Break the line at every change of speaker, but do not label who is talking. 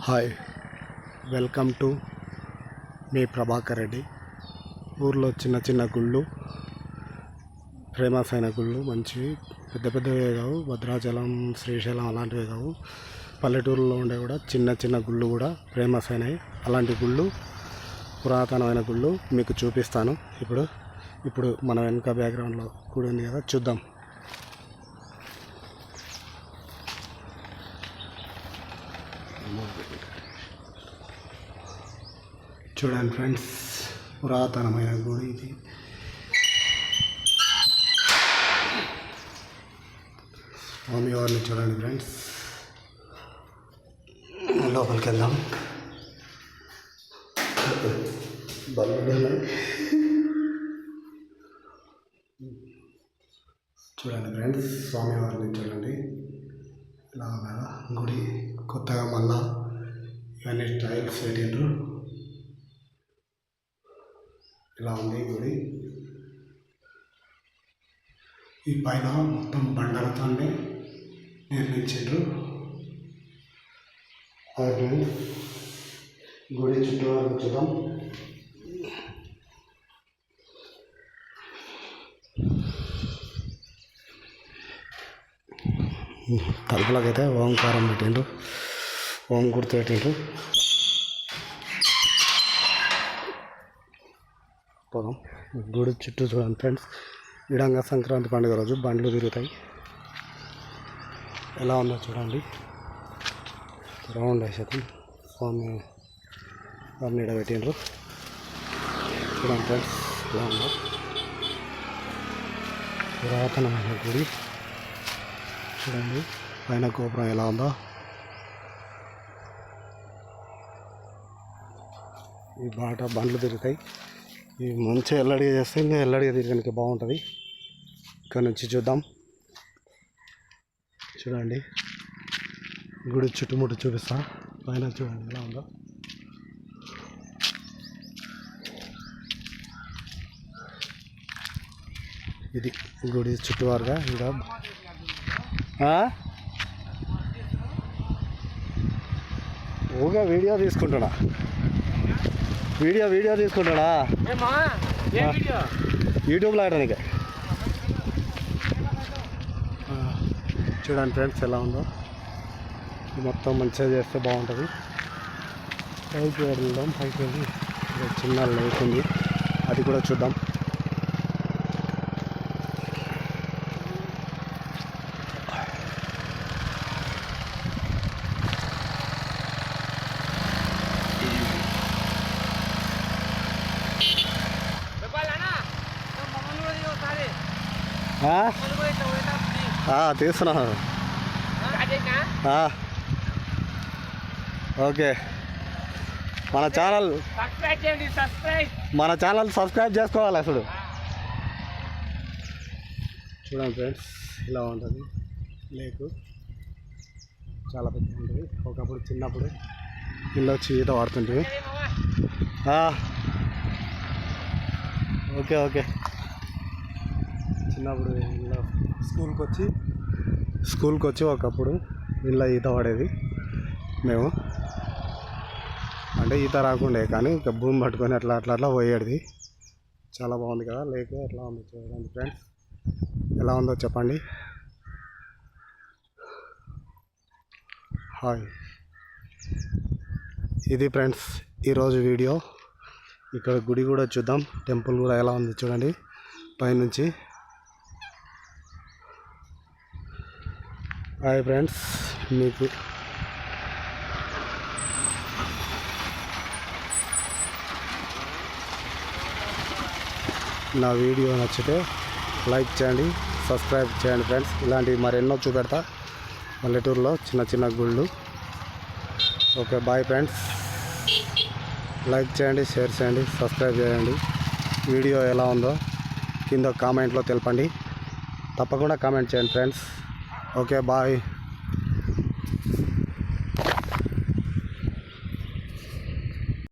Hi, welcome to me Prabhakar Reddy. ఊర్లో చిన్న చిన్న గుళ్ళు, ఫేమస్ అయిన గుళ్ళు, మంచివి, పెద్ద పెద్దవే కావు, భద్రాచలం, శ్రీశైలం అలాంటివే కావు. పల్లెటూరులో ఉండే కూడా చిన్న చిన్న గుళ్ళు కూడా ఫేమస్ అయినాయి. అలాంటి గుళ్ళు, పురాతనమైన గుళ్ళు మీకు చూపిస్తాను. ఇప్పుడు మన వెనక బ్యాక్గ్రౌండ్లో గుడి ఉంది కదా, చూద్దాం. చూడండి ఫ్రెండ్స్, పురాతనమైన గుడి ఇది. స్వామివారిని చూడండి ఫ్రెండ్స్. లోపలికి వెళ్దాం. చూడండి ఫ్రెండ్స్, స్వామివారిని చూడండి. ఇలా ఉన్నదా గుడి, కొత్తగా మళ్ళా ఇవన్నీ టైల్స్ పెట్టిండ్రు. ఇలా ఉంది గుడి. ఈ పైన మొత్తం బండలతోనే నిర్మించిండ్రు. గుడి చుట్టూ చూద్దాం. తలుపులకైతే ఓంకారం పెట్టిండ్రు, ఓం గుర్తు పెట్టిండ్రు. పోదాం. గుడి చుట్టూ చూడండి ఫ్రెండ్స్. ఇడంగా సంక్రాంతి పండుగ రోజు బండ్లు తిరుగుతాయి. ఎలా ఉందో చూడండి. రౌండ్ వేసేది స్వామి వారిని ఇడబెట్టిండ్రు. చూడండి ఫ్రెండ్స్, ఎలా ఉందో. పురాతనమైన గుడి చూడండి. పైన గోపురం ఎలా ఉందో. ఈ బండ్లు తిరుగుతాయి. ఈ మంచిగా ఎల్లడిగా చేస్తే ఇంకా ఎల్లడిగా తిరగడానికి బాగుంటుంది. ఇక్కడ నుంచి చూద్దాం. చూడండి, గుడి చుట్టుముట్టు చూపిస్తా. పైన చూడండి ఎలా ఉందో. ఇది గుడి చుట్టువారుగా. ఇంకా ఓగా వీడియో తీసుకుంటాడా యూట్యూబ్లో ఆడడానికి. చూడండి ఫ్రెండ్స్, ఎలా ఉందో. మొత్తం మంచిగా చేస్తే బాగుంటుంది. పైకి వెళ్దాం. పైకి వెళ్ళి చిన్న లేక్ ఉంది, అది కూడా చూద్దాం. తీస్తున్నా. ఓకే, మన ఛానల్ సబ్స్క్రైబ్ చేసుకోవాలి. అసలు చూడండి ఫ్రెండ్స్, ఇలా ఉంటుంది లేకు. చాలా పెద్ద ఉంటుంది. ఒకప్పుడు చిన్నప్పుడు ఇల్లు వచ్చి ఈత వాడుతుంటే. ఓకే చిన్నప్పుడు ఇల్లు స్కూల్కి వచ్చి ఒకప్పుడు ఇళ్ళ ఈత పడేది మేము. అంటే ఈత రాకుండే కానీ ఇంకా భూమి పట్టుకొని అట్లా పోయేది. చాలా బాగుంది కదా లేక. ఎట్లా ఉందో చూడండి ఫ్రెండ్స్, ఎలా ఉందో చెప్పండి. హాయ్, ఇది ఫ్రెండ్స్ ఈరోజు వీడియో. ఇక్కడ గుడి కూడా చూద్దాం. టెంపుల్ కూడా ఎలా ఉంది చూడండి పైనుంచి. హాయ్ ఫ్రెండ్స్, మీకు నా వీడియో నచ్చితే లైక్ చేయండి, సబ్స్క్రైబ్ చేయండి ఫ్రెండ్స్. ఇలాంటివి మరెన్నో చూపెడతా. పల్లెటూరులో చిన్న చిన్న గుళ్ళు. Okay, bye friends. లైక్ చేయండి, షేర్ చేయండి, సబ్స్క్రైబ్ చేయండి. వీడియో ఎలా ఉందో కింద కామెంట్లో తెలపండి. తప్పకుండా కామెంట్ చేయండి ఫ్రెండ్స్. Okay, bye.